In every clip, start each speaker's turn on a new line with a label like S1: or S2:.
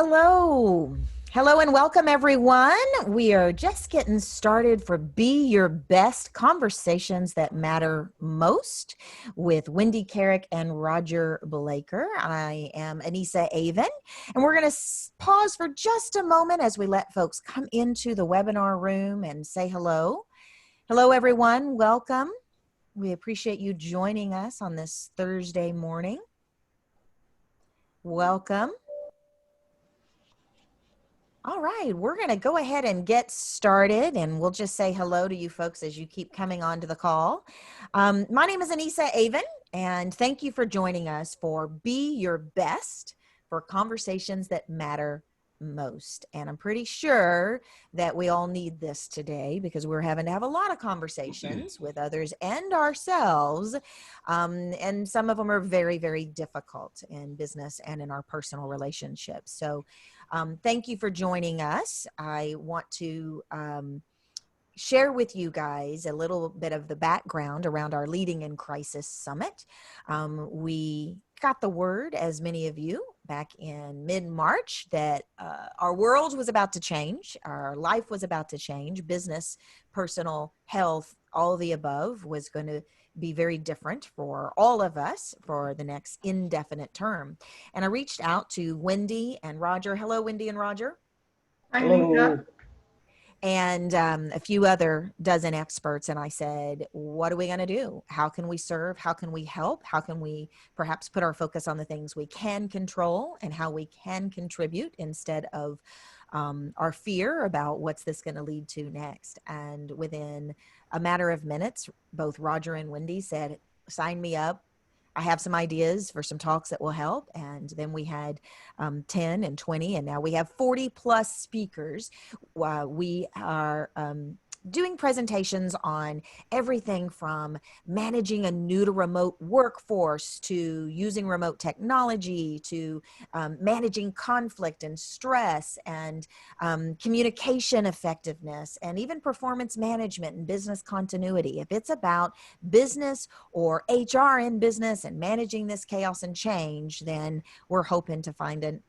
S1: Hello. Hello and welcome, everyone. We are just getting started for Be Your Best Conversations That Matter Most with Wendy, Carrick, and Roger Blaker. I am Anissa Avon, and we're going to pause for just a moment as we let folks come into the webinar room and say hello. Hello, everyone. Welcome. We appreciate you joining us on this Thursday morning. Welcome. All right, we're going to go ahead and get started, and we'll just say hello to you folks as you keep coming on to the call. My name is Anissa Avon, and thank you for joining us for Be Your Best for Conversations That Matter Most. And I'm pretty sure that we all need this today because we're having to have a lot of conversations with others and ourselves. And some of them are very, very difficult in business and in our personal relationships. So thank you for joining us. I want to share with you guys a little bit of the background around our Leading in Crisis Summit. We got the word, as many of you, back in mid-March that our world was about to change. Our life was about to change. Business, personal, health, all of the above was going to be very different for all of us for the next indefinite term. And I reached out to Wendy and Roger. Hello, Wendy and Roger.
S2: Hello.
S1: And a few other dozen experts. And I said, what are we going to do? How can we serve? How can we help? How can we perhaps put our focus on the things we can control and how we can contribute instead of our fear about what's this going to lead to next? And within a matter of minutes, both Roger and Wendy said, sign me up. I have some ideas for some talks that will help. And then we had 10 and 20, and now we have 40 plus speakers. We are doing presentations on everything from managing a new to remote workforce to using remote technology to managing conflict and stress and communication effectiveness and even performance management and business continuity. If it's about business or HR in business and managing this chaos and change, then we're hoping to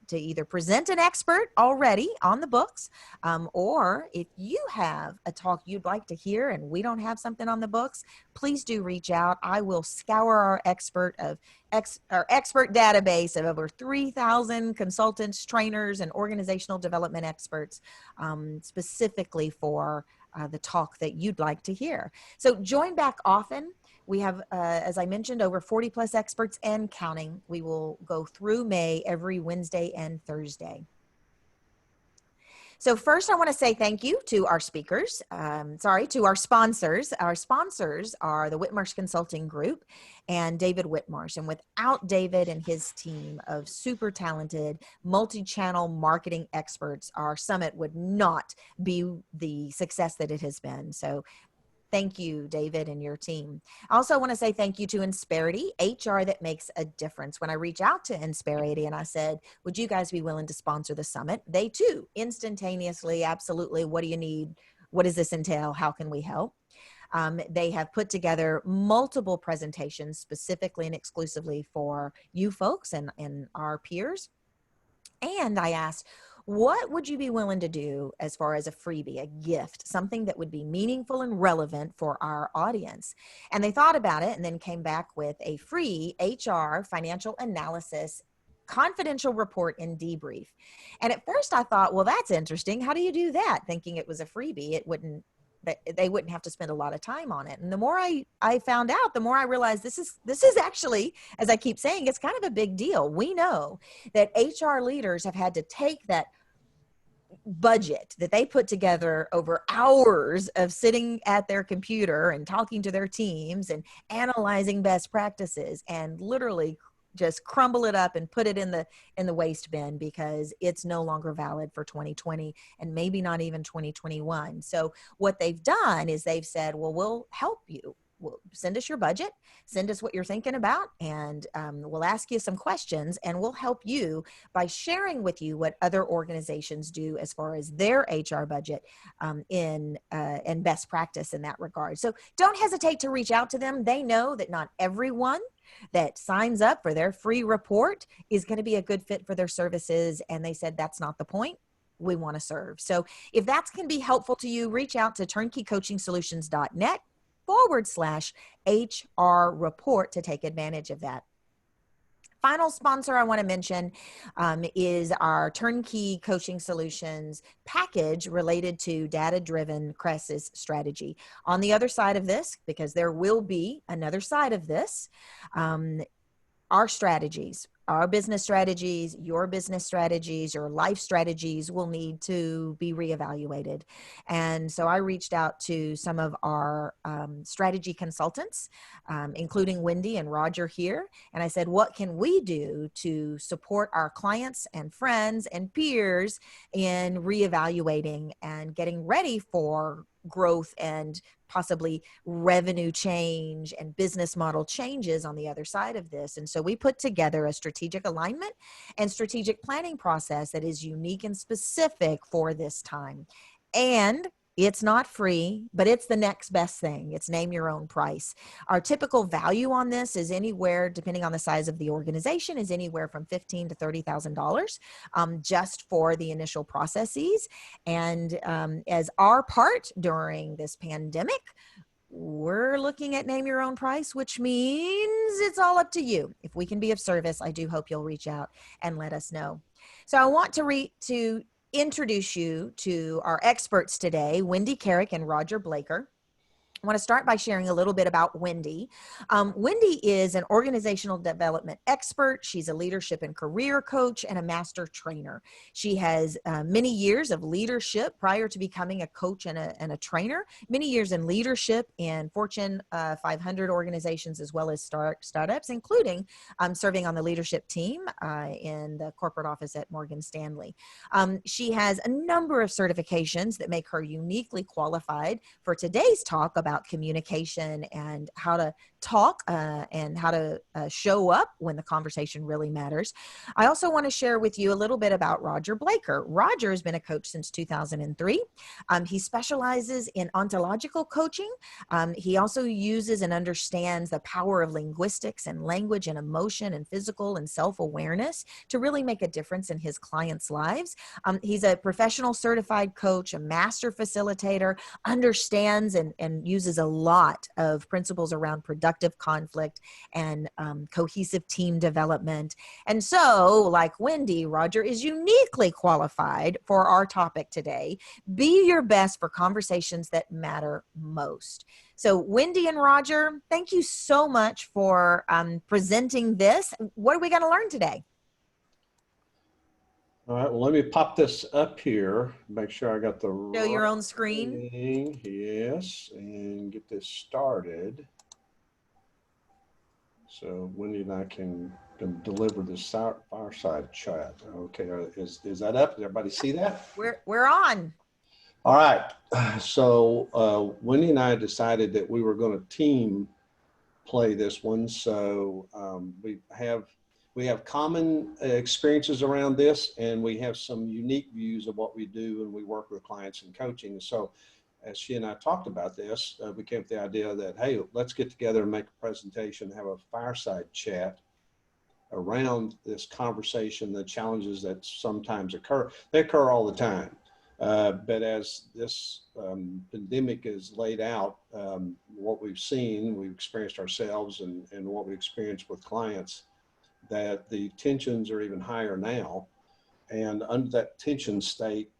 S1: to either present an expert already on the books, or if you have a talk you'd like to hear and we don't have something on the books, please do reach out. I will scour our expert database of over 3,000 consultants, trainers, and organizational development experts, specifically for the talk that you'd like to hear. So join back often. We have, as I mentioned, over 40 plus experts and counting. We will go through May every Wednesday and Thursday. So first, I want to say thank you to our speakers, to our sponsors. Our sponsors are the Whitmarsh Consulting Group and David Whitmarsh. And without David and his team of super talented multi-channel marketing experts, our summit would not be the success that it has been. So thank you, David, and your team. I also want to say thank you to Insperity, HR that makes a difference. When I reach out to Insperity and I said, would you guys be willing to sponsor the summit? They too, instantaneously, absolutely. What do you need? What does this entail? How can we help? They have put together multiple presentations specifically and exclusively for you folks and our peers. And I asked, what would you be willing to do as far as a freebie, a gift, something that would be meaningful and relevant for our audience? And they thought about it and then came back with a free HR financial analysis confidential report and debrief. And at first I thought, well, that's interesting. How do you do that? Thinking it was a freebie, they wouldn't have to spend a lot of time on it. And the more I found out, the more I realized this is actually, as I keep saying, it's kind of a big deal. We know that HR leaders have had to take that budget that they put together over hours of sitting at their computer and talking to their teams and analyzing best practices and literally just crumble it up and put it in the waste bin because it's no longer valid for 2020 and maybe not even 2021. So what they've done is they've said, well, we'll help you. send us your budget, send us what you're thinking about, and we'll ask you some questions, and we'll help you by sharing with you what other organizations do as far as their HR budget and best practice in that regard. So don't hesitate to reach out to them. They know that not everyone that signs up for their free report is going to be a good fit for their services, and they said that's not the point. We want to serve. So if that can be helpful to you, reach out to turnkeycoachingsolutions.net/HR report to take advantage of that. Final sponsor I want to mention is our Turnkey Coaching Solutions package related to data-driven crisis strategy. On the other side of this, because there will be another side of this, our strategies, our business strategies, your business strategies, your life strategies will need to be reevaluated. And so I reached out to some of our strategy consultants, including Wendy and Roger here. And I said, what can we do to support our clients and friends and peers in reevaluating and getting ready for growth and possibly revenue change and business model changes on the other side of this. And so we put together a strategic alignment and strategic planning process that is unique and specific for this time. And it's not free, but it's the next best thing. It's name your own price. Our typical value on this is anywhere, depending on the size of the organization, is anywhere from $15,000 to $30,000 just for the initial processes. And as our part during this pandemic, we're looking at name your own price, which means it's all up to you. If we can be of service, I do hope you'll reach out and let us know. So I want to introduce you to our experts today, Wendy Carrick and Roger Blaker. I want to start by sharing a little bit about Wendy. Wendy is an organizational development expert. She's a leadership and career coach and a master trainer. She has many years of leadership prior to becoming a coach and a trainer, many years in leadership in Fortune 500 organizations as well as startups, including serving on the leadership team in the corporate office at Morgan Stanley. She has a number of certifications that make her uniquely qualified for today's talk about communication and how to talk and how to show up when the conversation really matters. I also want to share with you a little bit about Roger Blaker. Roger has been a coach since 2003. He specializes in ontological coaching. He also uses and understands the power of linguistics and language and emotion and physical and self-awareness to really make a difference in his clients' lives. He's a professional certified coach, a master facilitator, understands and uses a lot of principles around productive conflict and cohesive team development. And so, like Wendy, Roger is uniquely qualified for our topic today. Be your best for conversations that matter most. So Wendy and Roger, thank you so much for presenting this. What are we going to learn today?
S2: All right, well, let me pop this up here, make sure I got the
S1: Show your own screen.
S2: thing. Yes, and get this started. So Wendy and I can deliver this fireside chat. Okay, is that up? Does everybody see that?
S1: We're on.
S2: All right, so Wendy and I decided that we were going to team play this one. So we have common experiences around this, and we have some unique views of what we do when we work with clients in coaching. So as she and I talked about this, we came up with the idea that, hey, let's get together and make a presentation, have a fireside chat around this conversation, the challenges that sometimes occur. They occur all the time. But as this pandemic is laid out, what we've seen, we've experienced ourselves and what we experienced with clients, that the tensions are even higher now. And under that tension state,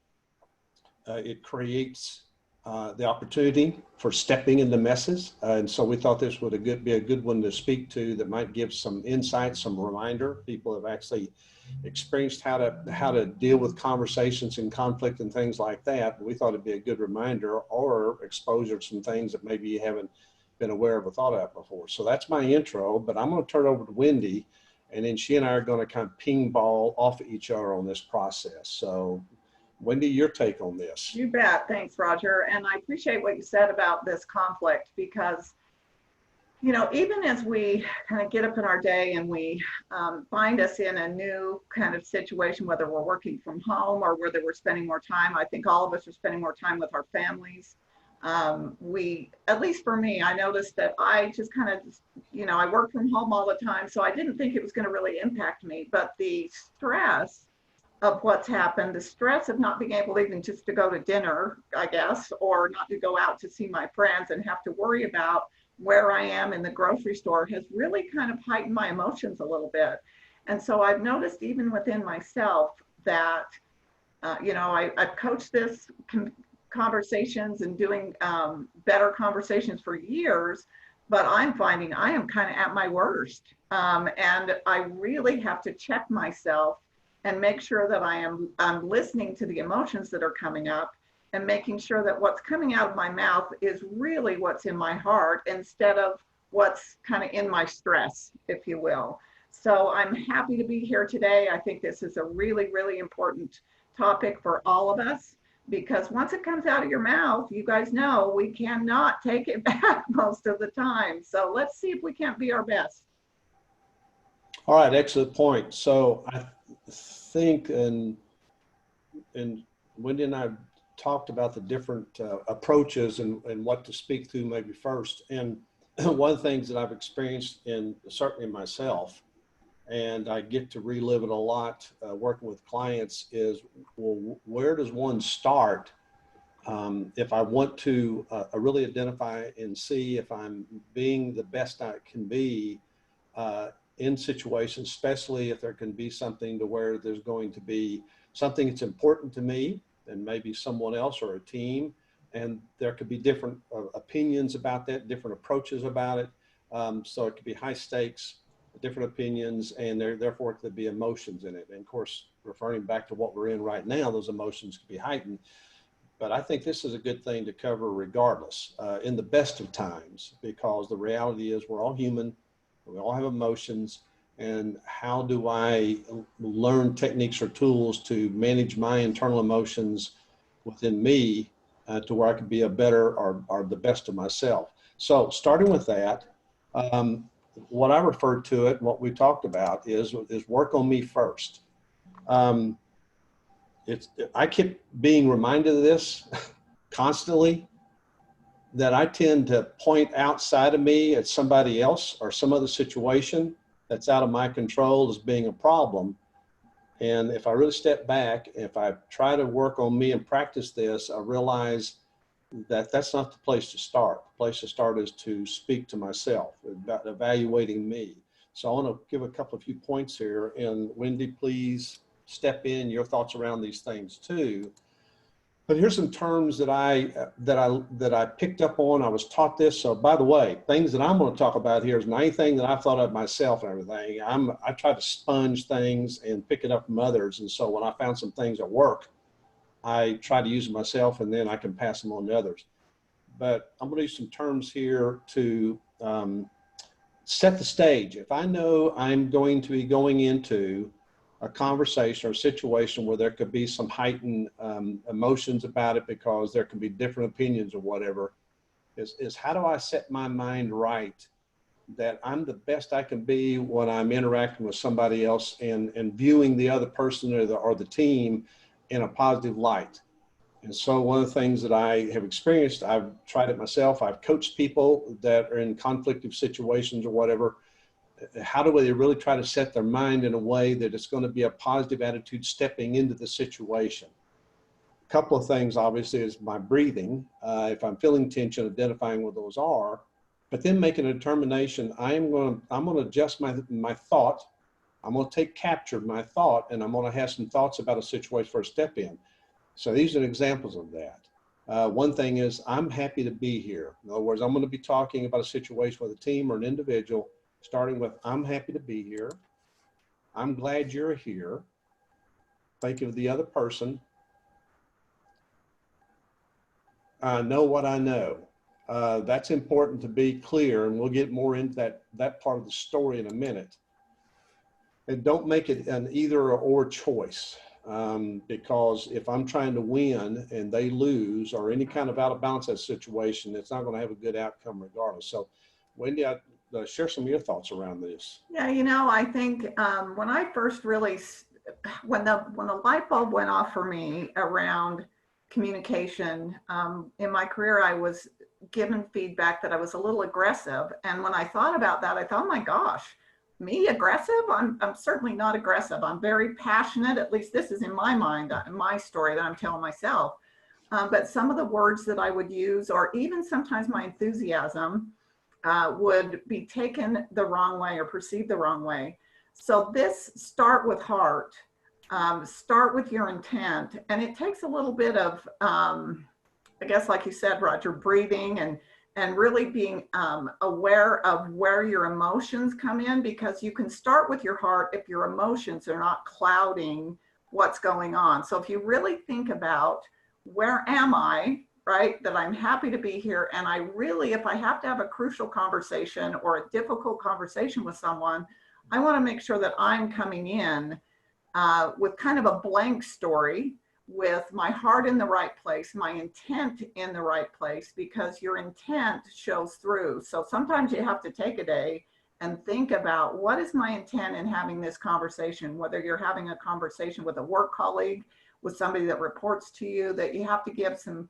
S2: it creates the opportunity for stepping into messes. And so we thought this would be a good one to speak to that might give some insight, some reminder. People have actually experienced how to deal with conversations and conflict and things like that. We thought it'd be a good reminder or exposure to some things that maybe you haven't been aware of or thought of before. So that's my intro, but I'm going to turn it over to Wendy, and then she and I are going to kind of ping ball off of each other on this process. So Wendy, your take on this.
S3: You bet. Thanks, Roger. And I appreciate what you said about this conflict, because You know, even as we kind of get up in our day and we find us in a new kind of situation, whether we're working from home or whether we're spending more time, I think all of us are spending more time with our families. At least for me, I noticed that I just kind of, you know, I work from home all the time, so I didn't think it was going to really impact me. But the stress of what's happened, the stress of not being able even just to go to dinner, I guess, or not to go out to see my friends and have to worry about where I am in the grocery store has really kind of heightened my emotions a little bit. And so I've noticed even within myself that, you know, I've coached this conversations and doing better conversations for years, but I'm finding I am kind of at my worst. And I really have to check myself and make sure that I'm listening to the emotions that are coming up and making sure that what's coming out of my mouth is really what's in my heart instead of what's kind of in my stress, if you will. So I'm happy to be here today. I think this is a really, really important topic for all of us because once it comes out of your mouth, you guys know we cannot take it back most of the time. So let's see if we can't be our best.
S2: All right, excellent point. So I think, and Wendy and I talked about the different approaches and what to speak to maybe first. And one of the things that I've experienced in certainly myself, and I get to relive it a lot working with clients is, well, where does one start if I want to really identify and see if I'm being the best I can be in situations, especially if there can be something to where there's going to be something that's important to me and maybe someone else or a team, and there could be different opinions about that, different approaches about it. So it could be high stakes, different opinions, and therefore could be emotions in it. And of course, referring back to what we're in right now, those emotions could be heightened. But I think this is a good thing to cover regardless, in the best of times, because the reality is we're all human, we all have emotions, and how do I learn techniques or tools to manage my internal emotions within me to where I can be a better or the best of myself. So starting with that, what I referred to it, what we talked about is work on me first. I keep being reminded of this constantly, that I tend to point outside of me at somebody else or some other situation that's out of my control as being a problem. And if I really step back, if I try to work on me and practice this, I realize that that's not the place to start. The place to start is to speak to myself, about evaluating me. So I want to give a couple of few points here, and Wendy, please step in your thoughts around these things too. But here's some terms that I picked up on. I was taught this. So by the way, things that I'm going to talk about here is not anything that I've thought of myself and everything. I try to sponge things and pick it up from others. And so when I found some things at work, I try to use them myself, and then I can pass them on to others. But I'm going to use some terms here to set the stage. If I know I'm going to be going into a conversation or a situation where there could be some heightened emotions about it because there can be different opinions or whatever, is how do I set my mind right that I'm the best I can be when I'm interacting with somebody else and viewing the other person or the team in a positive light. And so one of the things that I have experienced, I've tried it myself, I've coached people that are in conflictive situations or whatever. How do they really try to set their mind in a way that it's going to be a positive attitude stepping into the situation? A couple of things, obviously, is my breathing. If I'm feeling tension, identifying what those are, but then making a determination, I'm going to adjust my thought. I'm going to take capture of my thought, and I'm going to have some thoughts about a situation for a step in. So these are examples of that. One thing is, I'm happy to be here. In other words, I'm going to be talking about a situation with a team or an individual, starting with, I'm happy to be here. I'm glad you're here. Think of the other person. I know what I know. That's important to be clear, and we'll get more into that part of the story in a minute. And don't make it an either or choice, because if I'm trying to win and they lose or any kind of out of balance that situation, it's not going to have a good outcome regardless. So Wendy, share some of your thoughts around this.
S3: Yeah, you know, I think when I first really, when the light bulb went off for me around communication, in my career, I was given feedback that I was a little aggressive. And when I thought about that, I thought, oh my gosh, me aggressive? I'm certainly not aggressive. I'm very passionate. At least this is in my mind, my story that I'm telling myself. But some of the words that I would use, or even sometimes my enthusiasm, would be taken the wrong way or perceived the wrong way. So this start with heart, start with your intent. And it takes a little bit of, I guess, like you said, Roger, breathing and really being aware of where your emotions come in, because you can start with your heart if your emotions are not clouding what's going on. So if you really think about, where am I, right? That I'm happy to be here. And I really, if I have to have a crucial conversation or a difficult conversation with someone, I want to make sure that I'm coming in with kind of a blank story, with my heart in the right place, my intent in the right place, because your intent shows through. So sometimes you have to take a day and think about, what is my intent in having this conversation, whether you're having a conversation with a work colleague, with somebody that reports to you, that you have to give some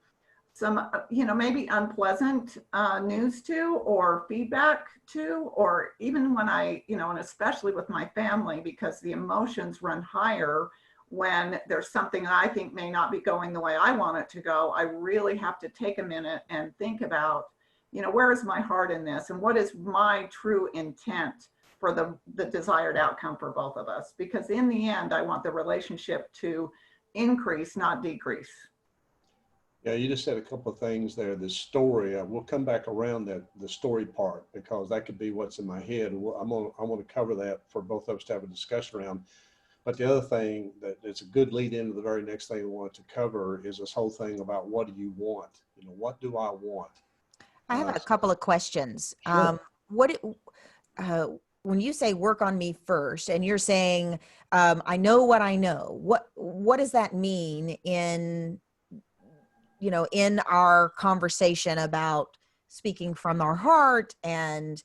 S3: you know, maybe unpleasant news to, or feedback to, or even when I, you know, and especially with my family, because the emotions run higher when there's something that I think may not be going the way I want it to go. I really have to take a minute and think about, you know, where is my heart in this, and what is my true intent for the desired outcome for both of us? Because in the end, I want the relationship to increase, not decrease.
S2: Yeah, you just said a couple of things there. The story, we'll come back around the story part, because that could be what's in my head. I want to cover that for both of us to have a discussion around. But the other thing that it's a good lead into the very next thing we want to cover is this whole thing about, what do you want? You know, what do I want?
S1: I have a couple of questions.
S2: Sure.
S1: When you say work on me first, and you're saying, I know what I know, what does that mean in, you know, in our conversation about speaking from our heart? And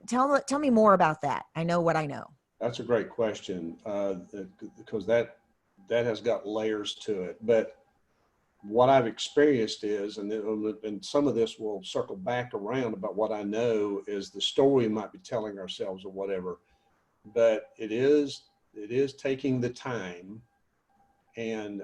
S1: tell me more about that. I know what I know.
S2: That's a great question, because that has got layers to it. But what I've experienced is, and some of this will circle back around about what I know, is the story we might be telling ourselves or whatever. But it is taking the time and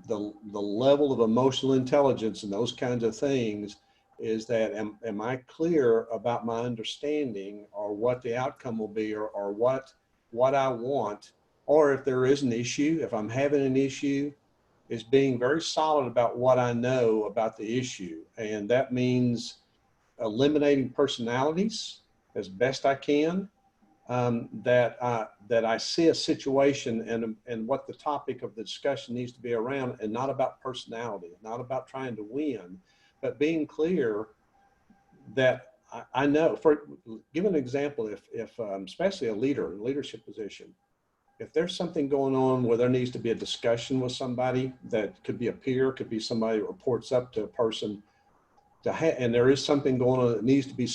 S2: the level of emotional intelligence and those kinds of things, is that am I clear about my understanding, or what the outcome will be, or what I want, or if there is an issue, if I'm having an issue, is being very solid about what I know about the issue. And that means eliminating personalities as best I can, that I see a situation and what the topic of the discussion needs to be around, and not about personality, not about trying to win, but being clear that I know. Give an example, if especially a leader in a leadership position, if there's something going on where there needs to be a discussion with somebody, that could be a peer, could be somebody that reports up to a person, and there is something going on that needs to be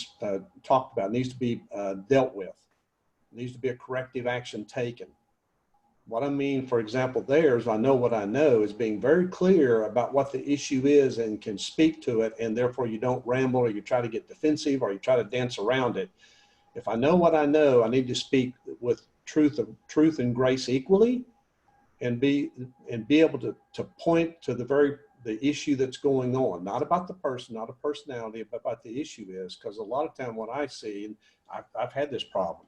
S2: talked about, needs to be dealt with, needs to be a corrective action taken. What I mean, for example, I know what I know, is being very clear about what the issue is and can speak to it, and therefore you don't ramble, or you try to get defensive, or you try to dance around it. If I know what I know, I need to speak with truth and grace equally, and be able to point to the issue that's going on, not about the person, not a personality, but about the issue is. Because a lot of time what I see, and I've had this problem,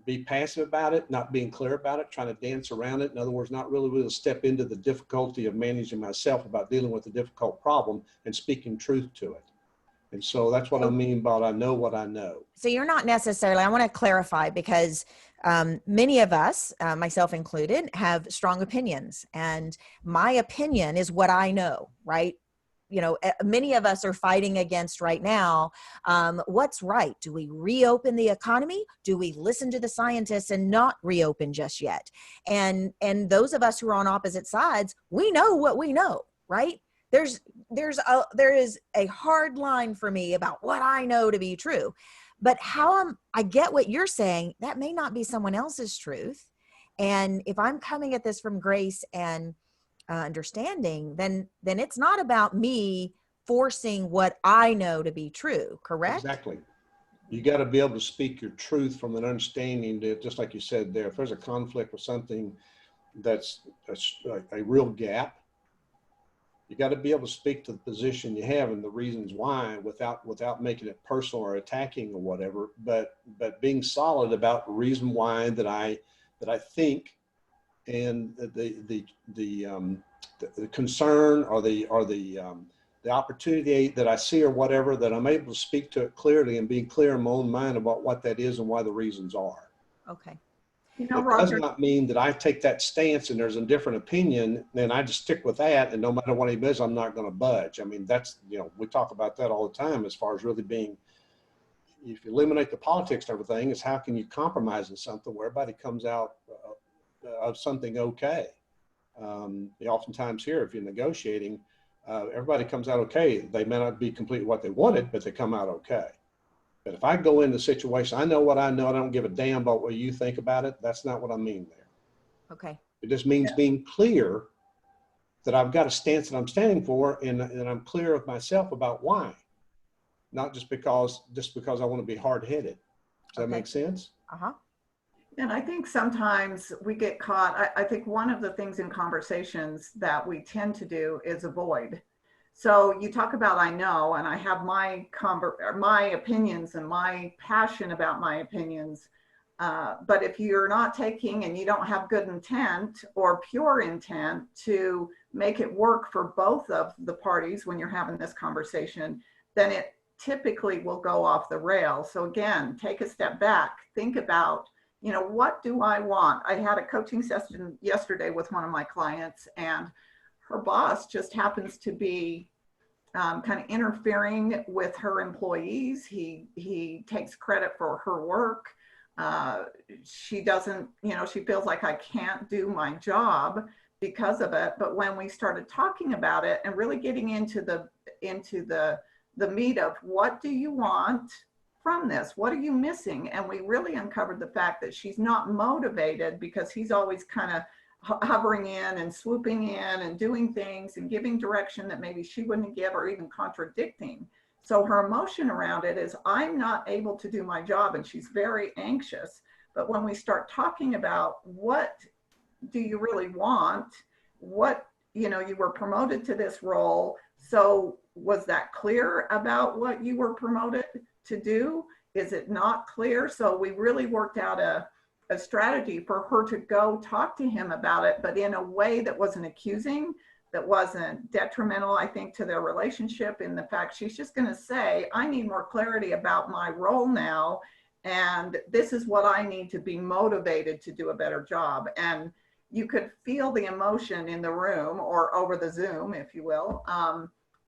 S2: be passive about it, not being clear about it, trying to dance around it. In other words, not really step into the difficulty of managing myself about dealing with a difficult problem and speaking truth to it. And so that's what I mean about I know what I know.
S1: So you're not necessarily, I want to clarify, because many of us, myself included, have strong opinions, and my opinion is what I know, right? You know, many of us are fighting against right now. What's right? Do we reopen the economy? Do we listen to the scientists and not reopen just yet? And those of us who are on opposite sides, we know what we know, right? there is a hard line for me about what I know to be true. But I get what you're saying. That may not be someone else's truth. And if I'm coming at this from grace and understanding, then it's not about me forcing what I know to be true. Correct?
S2: Exactly. You got to be able to speak your truth from an understanding that, just like you said there, if there's a conflict with something that's a real gap, you got to be able to speak to the position you have and the reasons why without making it personal or attacking or whatever, but being solid about the reason why that I think, and the concern or the opportunity that I see or whatever, that I'm able to speak to it clearly and being clear in my own mind about what that is and why the reasons are.
S1: Okay.
S3: You know,
S2: It does
S3: Roger,
S2: not mean that I take that stance and there's a different opinion, then I just stick with that, and no matter what he says, I'm not going to budge. I mean, that's, we talk about that all the time as far as really being, if you eliminate the politics and everything, is how can you compromise in something where everybody comes out of something okay. Oftentimes here, if you're negotiating, everybody comes out okay. They may not be completely what they wanted, but they come out okay. But if I go into the situation, I know what I know. I don't give a damn about what you think about it. That's not what I mean there.
S1: Okay.
S2: It just means being clear that I've got a stance that I'm standing for, and I'm clear with myself about why. Not just because I want to be hard-headed. Does that make sense?
S1: Uh-huh.
S3: and I think sometimes we get caught. I think one of the things in conversations that we tend to do is avoid. So you talk about, I know, and I have my opinions and my passion about my opinions. But if you're not taking and you don't have good intent or pure intent to make it work for both of the parties when you're having this conversation, then it typically will go off the rails. So again, take a step back, think about, what do I want? I had a coaching session yesterday with one of my clients, and her boss just happens to be kind of interfering with her employees. He takes credit for her work. She doesn't, she feels like I can't do my job because of it. But when we started talking about it and really getting into the meat of what do you want from this? What are you missing? And we really uncovered the fact that she's not motivated because he's always kind of hovering in and swooping in and doing things and giving direction that maybe she wouldn't give, or even contradicting. So her emotion around it is, I'm not able to do my job, and she's very anxious. But when we start talking about what do you really want, what, you were promoted to this role. So was that clear about what you were promoted to do? Is it not clear? So we really worked out a strategy for her to go talk to him about it, but in a way that wasn't accusing, that wasn't detrimental, I think, to their relationship. In the fact she's just going to say, I need more clarity about my role now, and this is what I need to be motivated to do a better job. And you could feel the emotion in the room, or over the Zoom, if you will,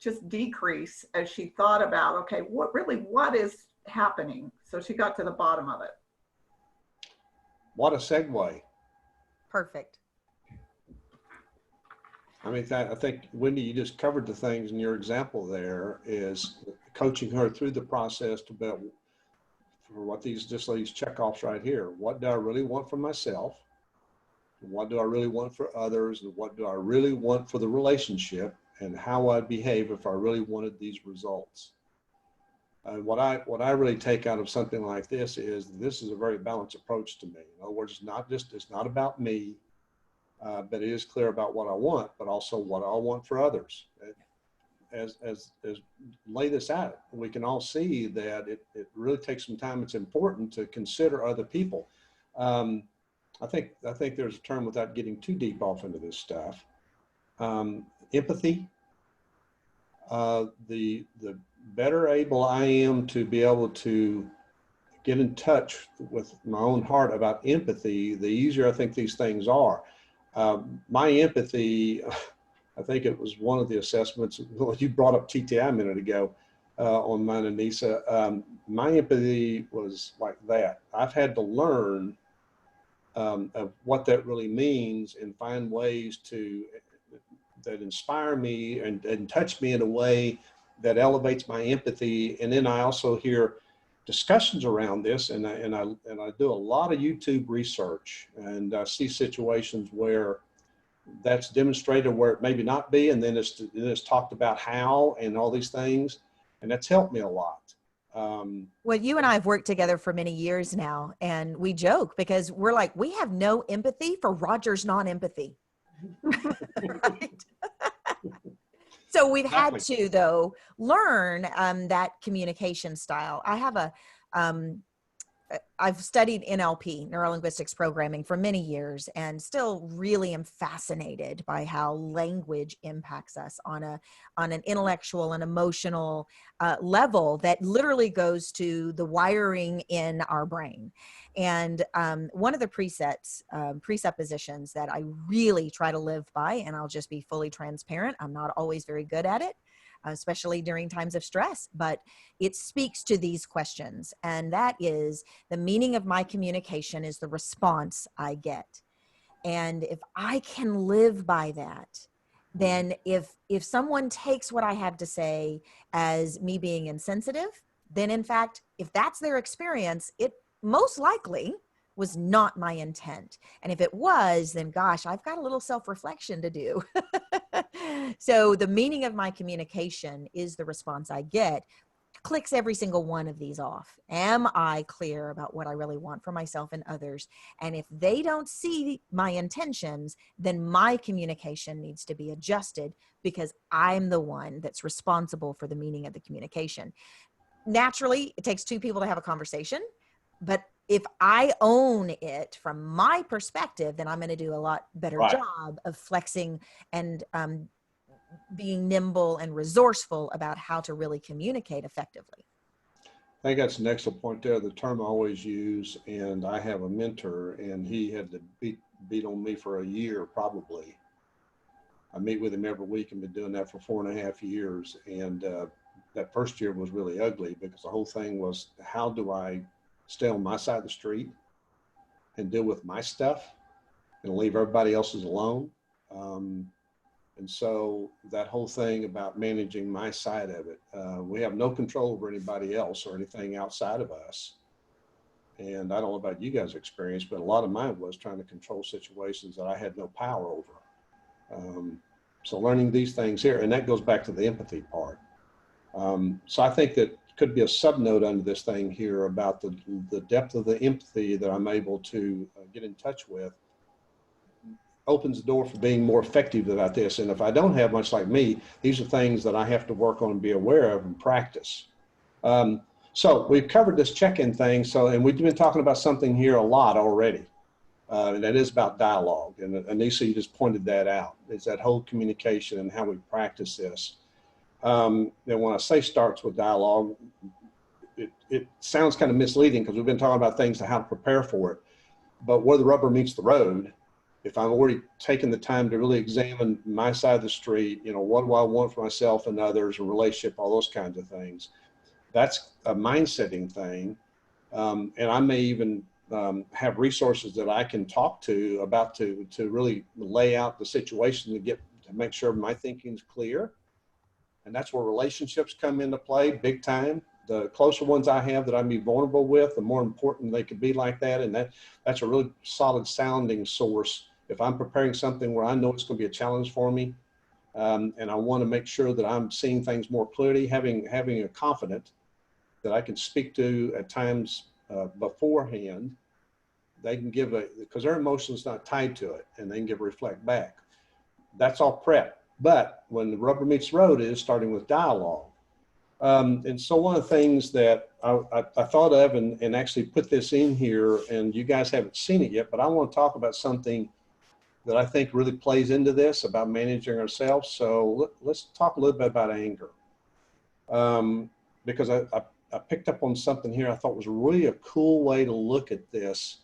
S3: just decrease as she thought about, okay, what is happening? So she got to the bottom of it.
S2: What a segue.
S1: Perfect.
S2: I mean, I think, Wendy, you just covered the things in your example there, is coaching her through the process to build for what these checkoffs right here. What do I really want for myself? What do I really want for others? And what do I really want for the relationship? And how I'd behave if I really wanted these results. What I really take out of something like this is a very balanced approach to me. In other words, it's not about me, but it is clear about what I want, but also what I want for others. As lay this out, we can all see that it really takes some time. It's important to consider other people. I think there's a term, without getting too deep off into this stuff, empathy. The better able I am to be able to get in touch with my own heart about empathy, the easier I think these things are. My empathy, I think it was one of the assessments, you brought up TTI a minute ago on mine and Nisa. My empathy was like that. I've had to learn of what that really means and find ways to, that inspire me and touch me in a way that elevates my empathy. And then I also hear discussions around this, and I do a lot of YouTube research, and I see situations where that's demonstrated where it maybe not be, and then it's talked about how and all these things, and that's helped me a lot.
S1: Well, you and I have worked together for many years now, and we joke because we're like, we have no empathy for Roger's non-empathy. Right? So we've had to, though, learn that communication style. I've studied NLP, neuro-linguistics programming, for many years, and still really am fascinated by how language impacts us on an intellectual and emotional level that literally goes to the wiring in our brain. And one of the presuppositions that I really try to live by, and I'll just be fully transparent, I'm not always very good at it, especially during times of stress, but it speaks to these questions. And that is, the meaning of my communication is the response I get. And if I can live by that, then if someone takes what I have to say as me being insensitive, then in fact, if that's their experience, it most likely was not my intent. And if it was, then gosh, I've got a little self-reflection to do. So the meaning of my communication is the response I get. Clicks every single one of these off. Am I clear about what I really want for myself and others? And if they don't see my intentions, then my communication needs to be adjusted, because I'm the one that's responsible for the meaning of the communication. Naturally, it takes two people to have a conversation, but if I own it from my perspective, then I'm going to do a lot better job of flexing and being nimble and resourceful about how to really communicate effectively.
S2: I think that's an excellent point there. The term I always use, and I have a mentor, and he had to beat on me for a year probably. I meet with him every week and been doing that for 4.5 years. And that first year was really ugly, because the whole thing was, how do I stay on my side of the street and deal with my stuff and leave everybody else's alone? And so that whole thing about managing my side of it, we have no control over anybody else or anything outside of us. And I don't know about you guys' experience, but a lot of mine was trying to control situations that I had no power over. So learning these things here, and that goes back to the empathy part. So I think that could be a subnote under this thing here about the depth of the empathy that I'm able to get in touch with, opens the door for being more effective about this. And if I don't have much like me, these are things that I have to work on and be aware of and practice. So we've covered this check-in thing. And we've been talking about something here a lot already. And that is about dialogue. And Anissa, you just pointed that out. It's that whole communication and how we practice this. And when I say starts with dialogue, it sounds kind of misleading, because we've been talking about things to how to prepare for it. But where the rubber meets the road, if I've already taken the time to really examine my side of the street, what do I want for myself and others, a relationship, all those kinds of things, that's a mindsetting thing. And I may even have resources that I can talk to about to really lay out the situation to make sure my thinking is clear. And that's where relationships come into play big time. The closer ones I have that I can be vulnerable with, the more important they could be like that. And that's a really solid sounding source. If I'm preparing something where I know it's going to be a challenge for me, and I want to make sure that I'm seeing things more clearly, having a confidant that I can speak to at times beforehand, they can give because their emotion's not tied to it, and they can reflect back. That's all prep. But when the rubber meets the road is starting with dialogue. And so one of the things that I thought of and actually put this in here, and you guys haven't seen it yet, but I want to talk about something that I think really plays into this about managing ourselves. So let's talk a little bit about anger. Because I picked up on something here I thought was really a cool way to look at this.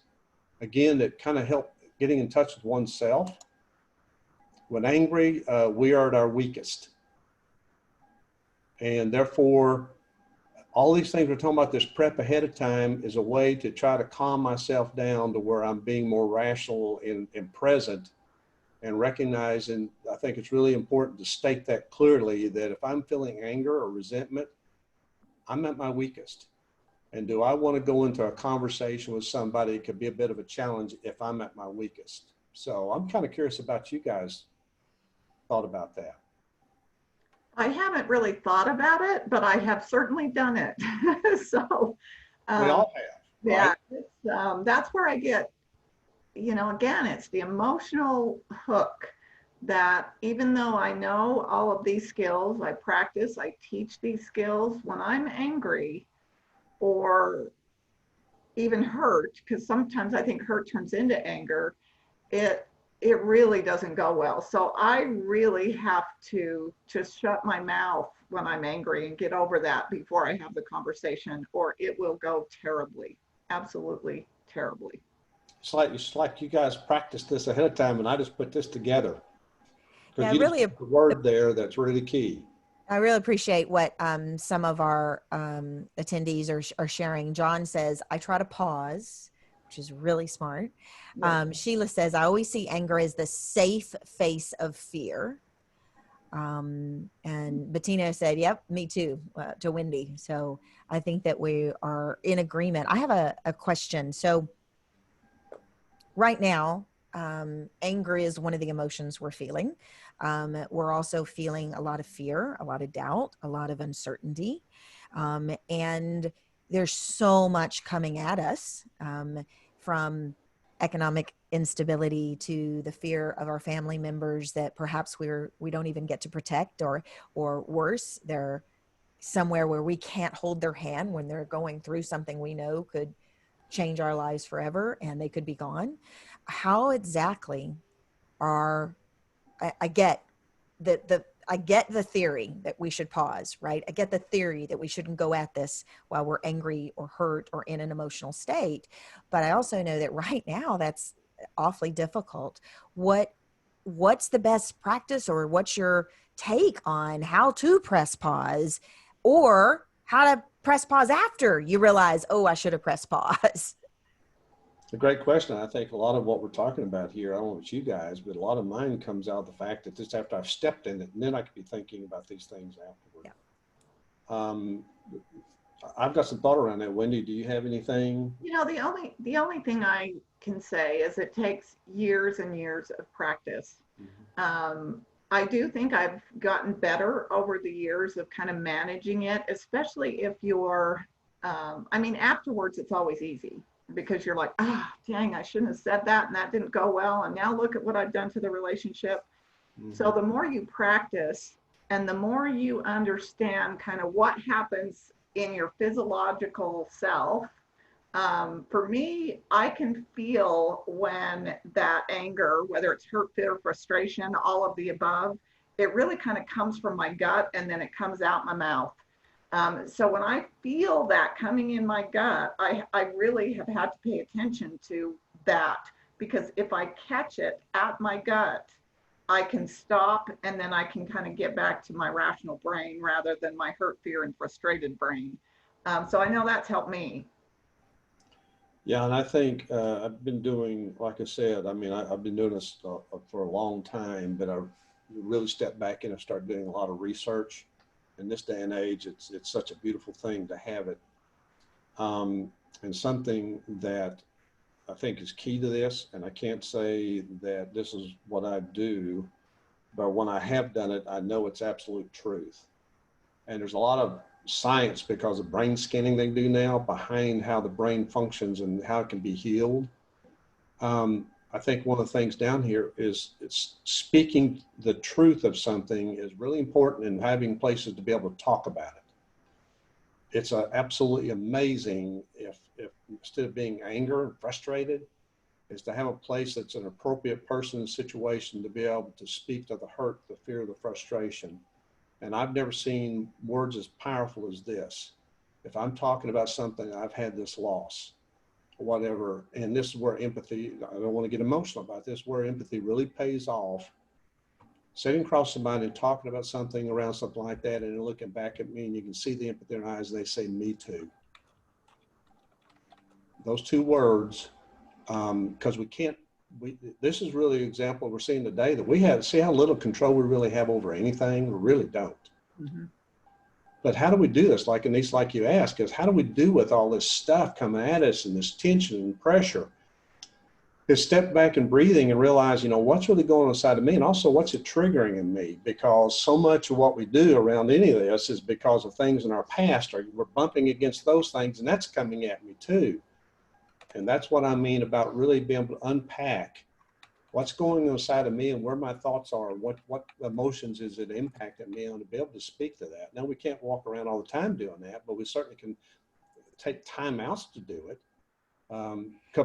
S2: Again, that kind of helped getting in touch with oneself. When angry, we are at our weakest. And therefore, all these things we're talking about, this prep ahead of time, is a way to try to calm myself down to where I'm being more rational and present, and recognizing, I think it's really important to state that clearly, that if I'm feeling anger or resentment, I'm at my weakest. And do I want to go into a conversation with somebody? It could be a bit of a challenge if I'm at my weakest. So I'm kind of curious about you guys thought about that.
S3: I haven't really thought about it, but I have certainly done it. So,
S2: We all have,
S3: yeah,
S2: right?
S3: that's where I get, again, it's the emotional hook that even though I know all of these skills, I practice, I teach these skills, when I'm angry or even hurt, because sometimes I think hurt turns into anger, it it really doesn't go well. So I really have to just shut my mouth when I'm angry and get over that before I have the conversation, or it will go terribly, absolutely terribly.
S2: It's like you guys practiced this ahead of time, and I just put this together
S1: Yeah,
S2: because you just put the word there that's really key.
S1: I really appreciate what some of our attendees are sharing. John says, I try to pause, which is really smart. Sheila says, I always see anger as the safe face of fear. And Bettina said, yep, me too, to Wendy. So I think that we are in agreement. I have a question. So right now, anger is one of the emotions we're feeling. We're also feeling a lot of fear, a lot of doubt, a lot of uncertainty. And there's so much coming at us, from economic instability to the fear of our family members that perhaps we don't even get to protect, or worse, they're somewhere where we can't hold their hand when they're going through something we know could change our lives forever and they could be gone. How exactly are, I get I get the theory that we should pause, right? I get the theory that we shouldn't go at this while we're angry or hurt or in an emotional state. But I also know that right now that's awfully difficult. What's the best practice, or what's your take on how to press pause, or how to press pause after you realize, oh, I should have pressed pause?
S2: It's a great question. I think a lot of what we're talking about here, I don't know about you guys, but a lot of mine comes out of the fact that this after I've stepped in it, and then I could be thinking about these things afterward. Yeah. I've got some thought around that. Wendy, do you have anything?
S3: The only thing I can say is it takes years and years of practice. I do think I've gotten better over the years of kind of managing it, especially if you're, afterwards it's always easy, because you're like, dang, I shouldn't have said that, and that didn't go well, and now look at what I've done to the relationship. So the more you practice and the more you understand kind of what happens in your physiological self, for me, I can feel when that anger, whether it's hurt, fear, frustration, all of the above, it really kind of comes from my gut and then it comes out my mouth. So when I feel that coming in my gut, I really have had to pay attention to that, because if I catch it at my gut, I can stop, and then I can kind of get back to my rational brain rather than my hurt, fear, and frustrated brain. So I know that's helped me.
S2: Yeah, and I think I've been doing, like I said, I've been doing this for a long time, but I really stepped back in and started doing a lot of research. In this day and age, it's such a beautiful thing to have it. And something that I think is key to this, and I can't say that this is what I do, but when I have done it, I know it's absolute truth. And there's a lot of science, because of brain scanning they do now, behind how the brain functions and how it can be healed. I think one of the things down here is it's speaking the truth of something is really important, and having places to be able to talk about it. It's absolutely amazing if instead of being anger and frustrated, is to have a place that's an appropriate person and situation to be able to speak to the hurt, the fear, the frustration. And I've never seen words as powerful as this. If I'm talking about something, I've had this loss, whatever, and this is where empathy, I don't want to get emotional about this, where empathy really pays off. Sitting across somebody and talking about something around something like that, and they're looking back at me, and you can see the empathy in their eyes, and they say, me too. Those two words, because we can't this is really an example we're seeing today that we have, see how little control we really have over anything? We really don't.
S3: Mm-hmm.
S2: But how do we do this? Like Anise, like you asked, is how do we do with all this stuff coming at us and this tension and pressure? Is step back and breathing and realize, what's really going on inside of me, and also what's it triggering in me? Because so much of what we do around any of this is because of things in our past, or we're bumping against those things, and that's coming at me too. And that's what I mean about really being able to unpack what's going on inside of me and where my thoughts are, what emotions is it impacting me on, to be able to speak to that. Now, we can't walk around all the time doing that, but we certainly can take time outs to do it.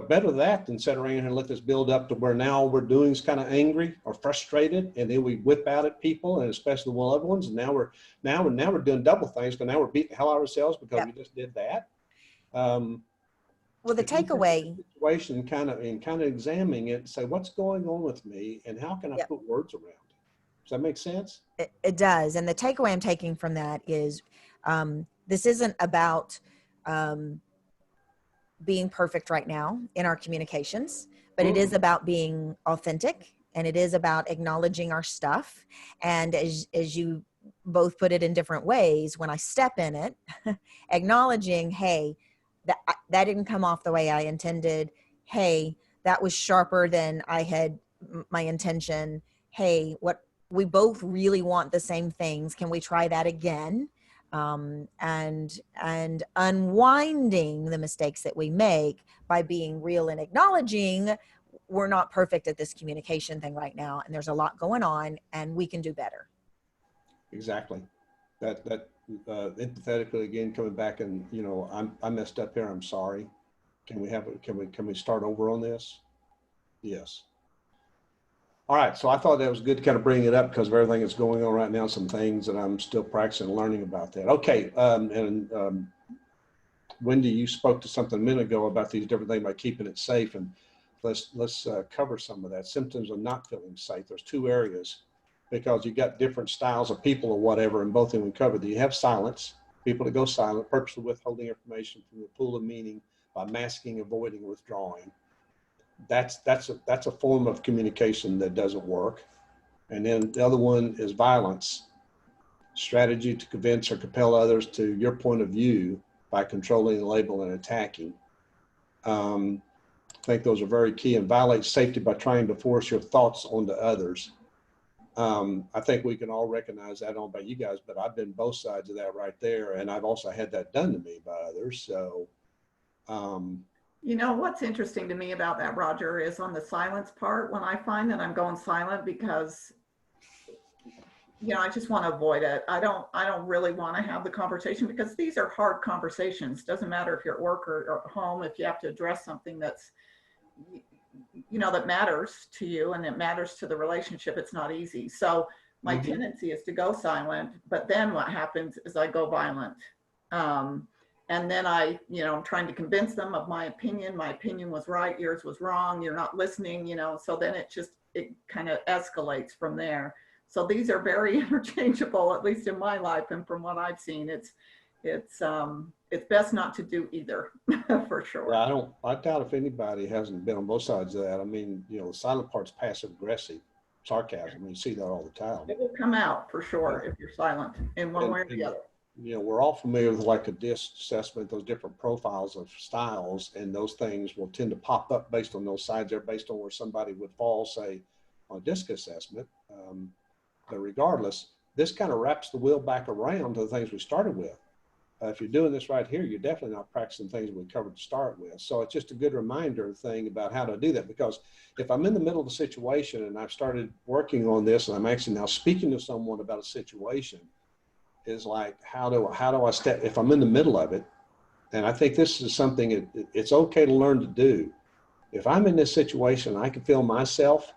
S2: Better that than sit around and let this build up to where now we're doing is kind of angry or frustrated, and then we whip out at people, and especially the loved ones. And now we're doing double things, because now we're beating the hell out of ourselves because we just did that.
S1: Well, the takeaway
S2: situation, kind of examining it and say, what's going on with me, and how can I put words around it? Does that make sense?
S1: It does. And the takeaway I'm taking from that is this isn't about being perfect right now in our communications, but it is about being authentic, and it is about acknowledging our stuff. And as you both put it in different ways, when I step in it, acknowledging, hey, that didn't come off the way I intended. Hey, that was sharper than I had my intention. Hey, we both really want the same things. Can we try that again? And unwinding the mistakes that we make by being real and acknowledging we're not perfect at this communication thing right now, and there's a lot going on, and we can do better.
S2: Exactly. That empathetically, again, coming back and, I messed up here. I'm sorry. Can we start over on this? Yes. All right. So I thought that was good to kind of bring it up because of everything that's going on right now, some things that I'm still practicing and learning about that. Okay. Wendy, you spoke to something a minute ago about these different things about keeping it safe, and let's cover some of that. Symptoms of not feeling safe. There's two areas, because you got different styles of people or whatever, and both of them we covered. You have silence, people that go silent, purposely withholding information from the pool of meaning by masking, avoiding, withdrawing. That's a form of communication that doesn't work. And then the other one is violence, strategy to convince or compel others to your point of view by controlling, labeling, and attacking. I think those are very key, and violate safety by trying to force your thoughts onto others. I think we can all recognize that. I don't know about you guys, but I've been both sides of that right there. And I've also had that done to me by others. So,
S3: what's interesting to me about that, Roger, is on the silence part, when I find that I'm going silent because, I just want to avoid it. I don't really want to have the conversation, because these are hard conversations. Doesn't matter if you're at work or at home, if you have to address something that's, that matters to you and it matters to the relationship, it's not easy. So my tendency is to go silent, but then what happens is I go violent. And then I'm trying to convince them of my opinion. My opinion was right, yours was wrong, you're not listening, so then it kind of escalates from there. So these are very interchangeable, at least in my life, and from what I've seen, it's best not to do either, for sure.
S2: Yeah, I doubt if anybody hasn't been on both sides of that. I mean, the silent part's passive aggressive sarcasm. You see that all the time.
S3: It will come out for sure if you're silent in one way or the other.
S2: We're all familiar with like a DISC assessment, those different profiles of styles, and those things will tend to pop up based on those sides there, based on where somebody would fall, say, on a DISC assessment. But regardless, this kind of wraps the wheel back around to the things we started with. If you're doing this right here, you're definitely not practicing things we covered to start with. So it's just a good reminder thing about how to do that, because if I'm in the middle of the situation and I've started working on this and I'm actually now speaking to someone about a situation, is like, how do I step, if I'm in the middle of it? And I think this is something it's okay to learn to do. If I'm in this situation, I can feel myself,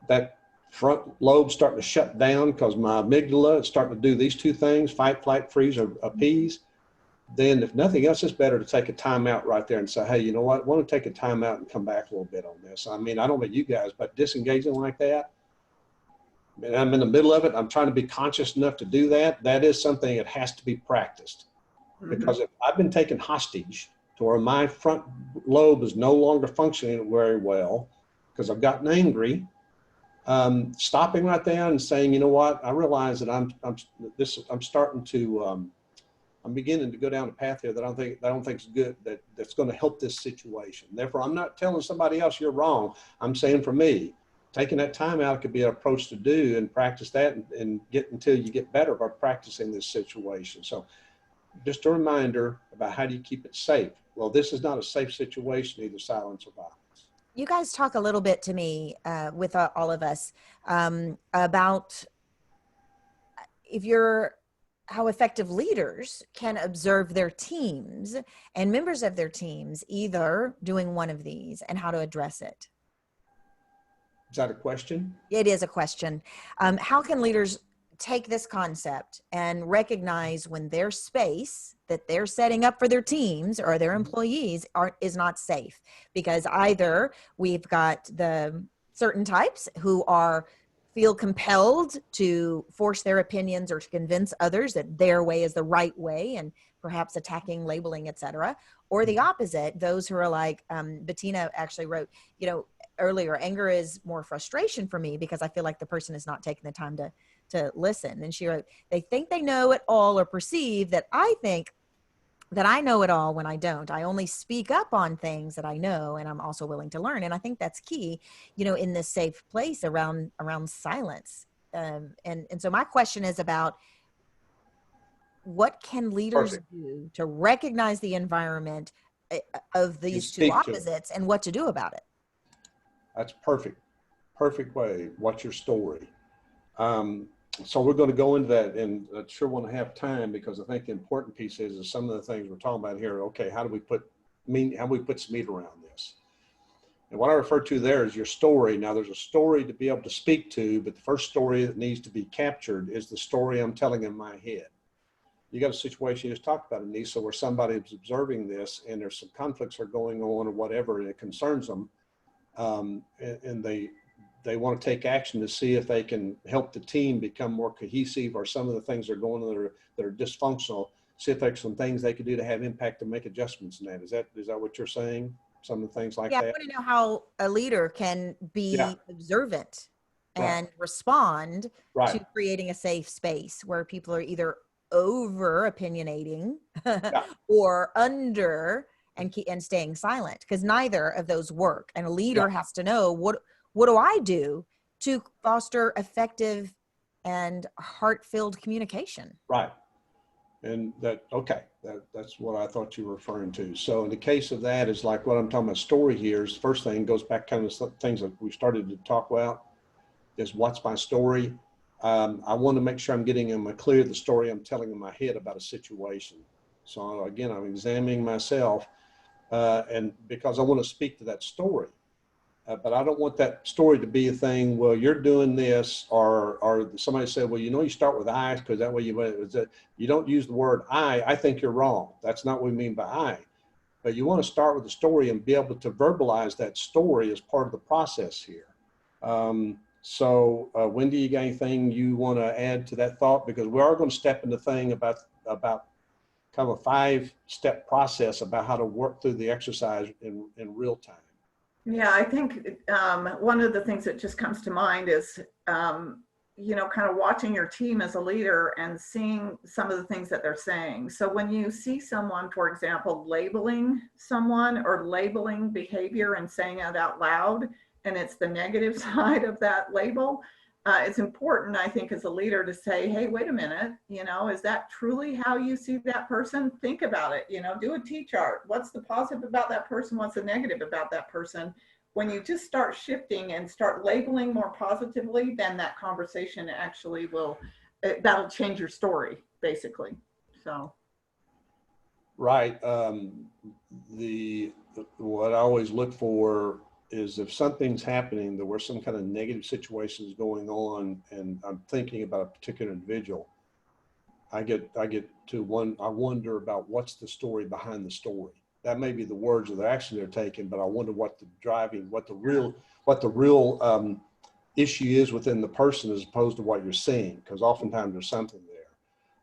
S2: that front lobe starting to shut down because my amygdala is starting to do these two things, fight, flight, freeze, or appease. Then if nothing else, it's better to take a time out right there and say, hey, you know what? I want to take a time out and come back a little bit on this. I mean, I don't know about you guys, but disengaging like that, and I'm in the middle of it, I'm trying to be conscious enough to do that. That is something that has to be practiced. Because if I've been taken hostage to where my front lobe is no longer functioning very well, because I've gotten angry, stopping right there and saying, you know what, I realize that I'm starting to, I'm beginning to go down a path here that I don't think is good, that's going to help this situation. Therefore, I'm not telling somebody else you're wrong. I'm saying for me, taking that time out could be an approach to do and practice that and get until you get better by practicing this situation. So just a reminder about how do you keep it safe? Well, this is not a safe situation, either silence or violence.
S1: You guys talk a little bit to me with all of us about how effective leaders can observe their teams and members of their teams either doing one of these and how to address it.
S2: Is that a question?
S1: It is a question. How can leaders take this concept and recognize when their space that they're setting up for their teams or their employees is not safe? Because either we've got the certain types who feel compelled to force their opinions or to convince others that their way is the right way and perhaps attacking, labeling, etc. Or the opposite, those who are like, Bettina actually wrote, earlier, anger is more frustration for me because I feel like the person is not taking the time to listen. And she wrote, they think they know it all or perceive that I think that I know it all when I don't. I only speak up on things that I know, and I'm also willing to learn. And I think that's key, in this safe place around silence. And so my question is about what can leaders do to recognize the environment of these two opposites and what to do about it?
S2: That's perfect. Perfect way. What's your story? So we're going to go into that, and I sure want to have time because I think the important piece is some of the things we're talking about here. Okay, how do we put some meat around this? And what I refer to there is your story. Now, there's a story to be able to speak to, but the first story that needs to be captured is the story I'm telling in my head. You got a situation you just talked about, Anissa, where somebody is observing this, and there's some conflicts are going on or whatever, and it concerns them, and they want to take action to see if they can help the team become more cohesive, or some of the things that are going on that are dysfunctional, see if there's some things they could do to have impact to make adjustments in that. Is that what you're saying? Some of the things like that?
S1: I want to know how a leader can be observant and respond to creating a safe space where people are either over opinionating or under and staying silent, because neither of those work. And a leader has to know what do I do to foster effective and heart-filled communication? Right.
S2: And that's what I thought you were referring to. So in the case of that is like what I'm talking about story here is the first thing goes back kind of things that we started to talk about is what's my story. I want to make sure I'm getting clear the story I'm telling in my head about a situation. So again, I'm examining myself and because I want to speak to that story. But I don't want that story to be a thing, well, you're doing this, or somebody said, well, you start with I, because that way you don't use the word I think you're wrong. That's not what we mean by I. But you want to start with the story and be able to verbalize that story as part of the process here. So Wendy, you got anything you want to add to that thought? Because we are going to step into the thing about kind of a 5-step process about how to work through the exercise in real time.
S3: Yeah, I think one of the things that just comes to mind is, kind of watching your team as a leader and seeing some of the things that they're saying. So when you see someone, for example, labeling someone or labeling behavior and saying it out loud, and it's the negative side of that label, it's important, I think, as a leader to say, hey, wait a minute, is that truly how you see that person? Think about it, do a T-chart. What's the positive about that person? What's the negative about that person? When you just start shifting and start labeling more positively, then that conversation actually that'll change your story, basically. So.
S2: Right. What I always look for is if something's happening, there were some kind of negative situations going on, and I'm thinking about a particular individual, I wonder about what's the story behind the story. That may be the words or the action they're taking, but I wonder what the real issue is within the person as opposed to what you're seeing, because oftentimes there's something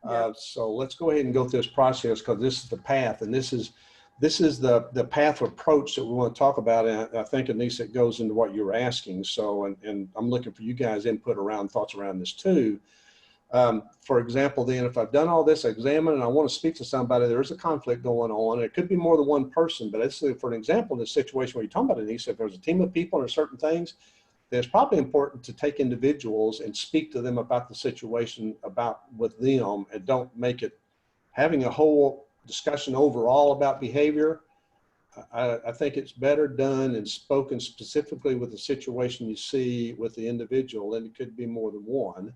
S2: there. So let's go ahead and go through this process, because this is the path, and this is this is the path of approach that we want to talk about. And I think, Anissa, it goes into what you were asking. So, and I'm looking for you guys' input thoughts around this too. For example, then if I've done all this, I examine and I want to speak to somebody, there is a conflict going on. It could be more than one person, but it's, for an example, in this situation where you're talking about, Anissa, if there's a team of people and certain things, then it's probably important to take individuals and speak to them about the situation with them, and don't make it having a whole discussion overall about behavior. I think it's better done and spoken specifically with the situation you see with the individual, and it could be more than one.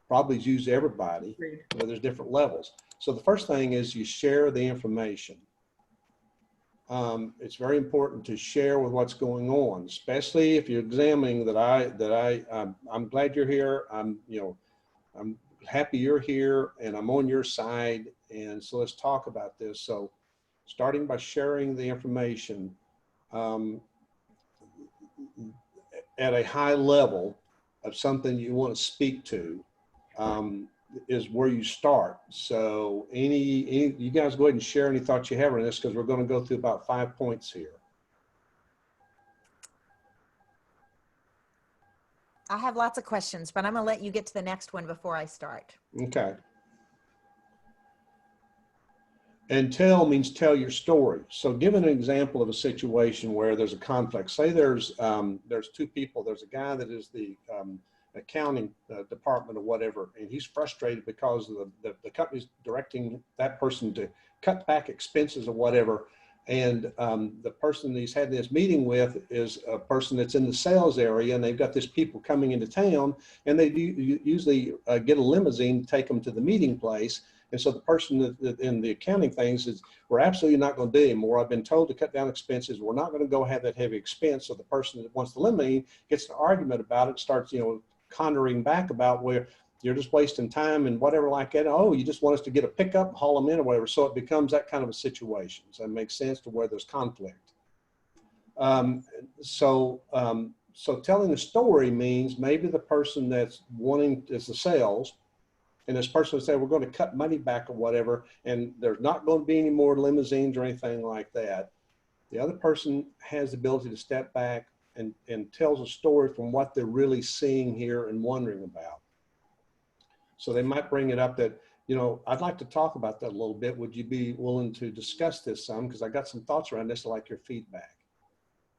S2: Probably use everybody, but there's different levels. So the first thing is you share the information. It's very important to share with what's going on, especially if you're examining I'm glad you're here. I'm happy you're here and I'm on your side. And so let's talk about this. So starting by sharing the information at a high level of something you want to speak to, is where you start. So you guys go ahead and share any thoughts you have on this, because we're going to go through about 5 points here.
S1: I have lots of questions, but I'm going to let you get to the next one before I start.
S2: Okay. And tell means tell your story. So give an example of a situation where there's a conflict. Say there's two people. There's a guy that is the accounting department or whatever, and he's frustrated because the company's directing that person to cut back expenses or whatever. And the person he's had this meeting with is a person that's in the sales area, and they've got this people coming into town, and they usually get a limousine to take them to the meeting place. And so the person that in the accounting things is, we're absolutely not going to do anymore. I've been told to cut down expenses. We're not going to go have that heavy expense. So the person that wants the limousine gets an argument about it, starts, conjuring back about where you're just wasting time and whatever like that. Oh, you just want us to get a pickup, haul them in or whatever. So it becomes that kind of a situation. So it makes sense to where there's conflict. So telling a story means maybe the person that's wanting is the sales, and this person would say, we're going to cut money back or whatever, and there's not going to be any more limousines or anything like that. The other person has the ability to step back and tells a story from what they're really seeing here and wondering about. So they might bring it up that, I'd like to talk about that a little bit. Would you be willing to discuss this some? Because I got some thoughts around this, like your feedback.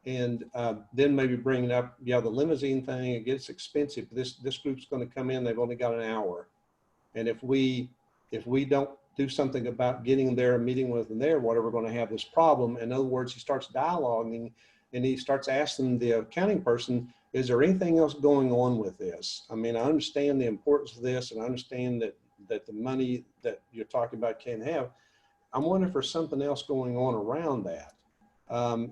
S2: And then maybe bringing up, the limousine thing, it gets expensive. This group's going to come in, they've only got an hour. And if we don't do something about getting them there and meeting with them there, whatever, we're going to have this problem. In other words, he starts dialoguing, and he starts asking the accounting person, is there anything else going on with this? I mean, I understand the importance of this, and I understand that the money that you're talking about can have. I'm wondering if there's something else going on around that.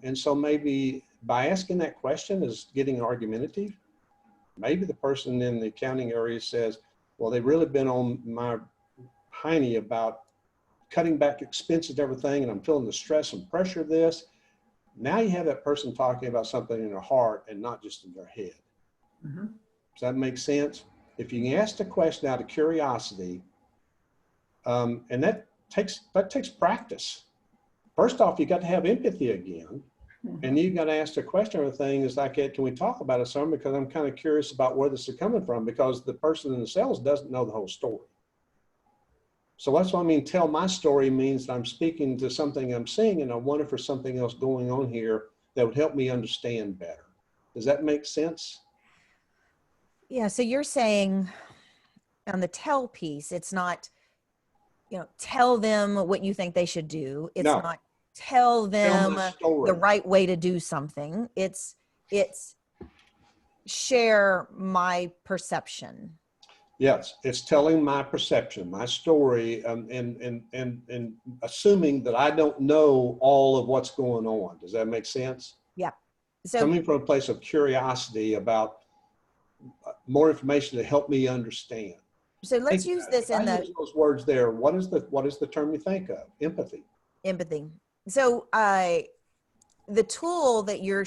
S2: And so maybe by asking that question is getting argumentative. Maybe the person in the accounting area says, well, they've really been on my hiney about cutting back expenses and everything, and I'm feeling the stress and pressure of this. Now you have that person talking about something in their heart and not just in their head. Mm-hmm. Does that make sense? If you can ask the question out of curiosity, and that takes practice. First off, you got to have empathy again. Mm-hmm. And you got to ask the question of things like, can we talk about it some? Because I'm kind of curious about where this is coming from, because the person in the sales doesn't know the whole story. So that's what I mean. Tell my story means that I'm speaking to something I'm seeing, and I wonder if there's something else going on here that would help me understand better. Does that make sense?
S1: Yeah. So you're saying on the tell piece, it's not, tell them what you think they should do. It's not tell them the right way to do something. It's share my perception.
S2: Yes, it's telling my perception, my story, and assuming that I don't know all of what's going on. Does that make sense?
S1: Yeah. So
S2: coming from a place of curiosity about more information to help me understand.
S1: So let's use this in the
S2: those words there. What is the term you think of? Empathy.
S1: Empathy. So the tool that you're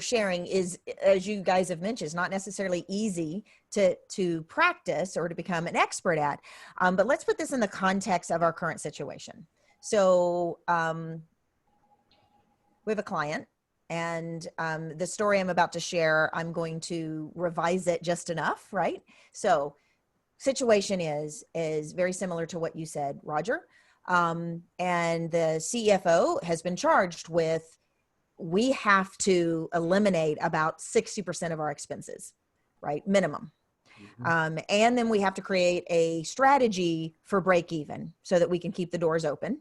S1: sharing is, as you guys have mentioned, is not necessarily easy to practice or to become an expert at. But let's put this in the context of our current situation. So we have a client, and the story I'm about to share, I'm going to revise it just enough, right? So situation is very similar to what you said, Roger. And the CFO has been charged with, we have to eliminate about 60% of our expenses, right? Minimum. And then we have to create a strategy for break even so that we can keep the doors open.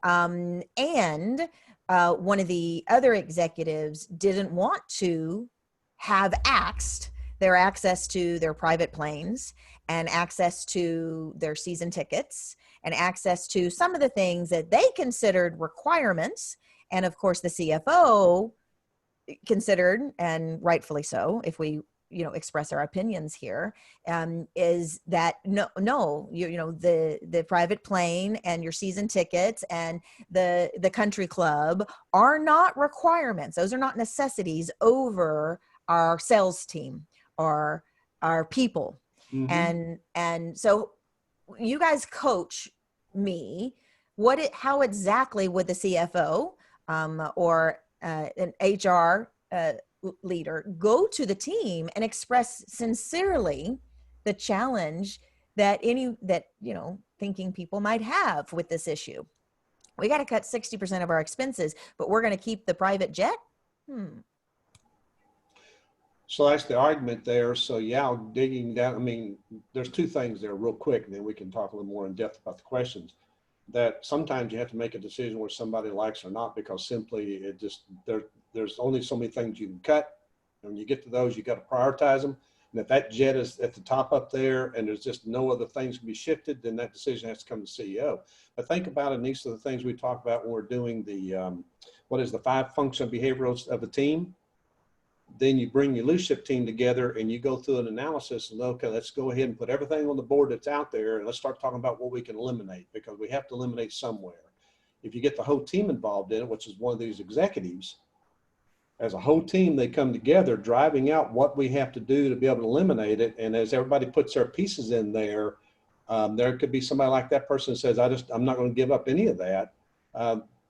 S1: And one of the other executives didn't want to have axed their access to their private planes and access to their season tickets and access to some of the things that they considered requirements. And of course, the CFO considered, and rightfully so, if we express our opinions here, is that no, the private plane and your season tickets and the country club are not requirements. Those are not necessities over our sales team or our people. And so you guys coach me. How exactly would the CFO or an HR leader go to the team and express sincerely the challenge that thinking people might have with this issue? We got to cut 60% of our expenses, but we're going to keep the private jet.
S2: So that's the argument there. So yeah, digging down, I mean, there's two things there real quick, and then we can talk a little more in depth about the questions. That sometimes you have to make a decision where somebody likes or not, because simply it just, there's only so many things you can cut. And when you get to those, you got to prioritize them. And if that jet is at the top up there and there's just no other things can be shifted, then that decision has to come to CEO. But think about it, and these are the things we talk about when we're doing the, what is the 5 functional behaviorals of a team. Then you bring your leadership team together and you go through an analysis and, okay, let's go ahead and put everything on the board that's out there, and let's start talking about what we can eliminate, because we have to eliminate somewhere. If you get the whole team involved in it, which is one of these executives, as a whole team, they come together driving out what we have to do to be able to eliminate it. And as everybody puts their pieces in there, there could be somebody like that person that says, I'm not going to give up any of that.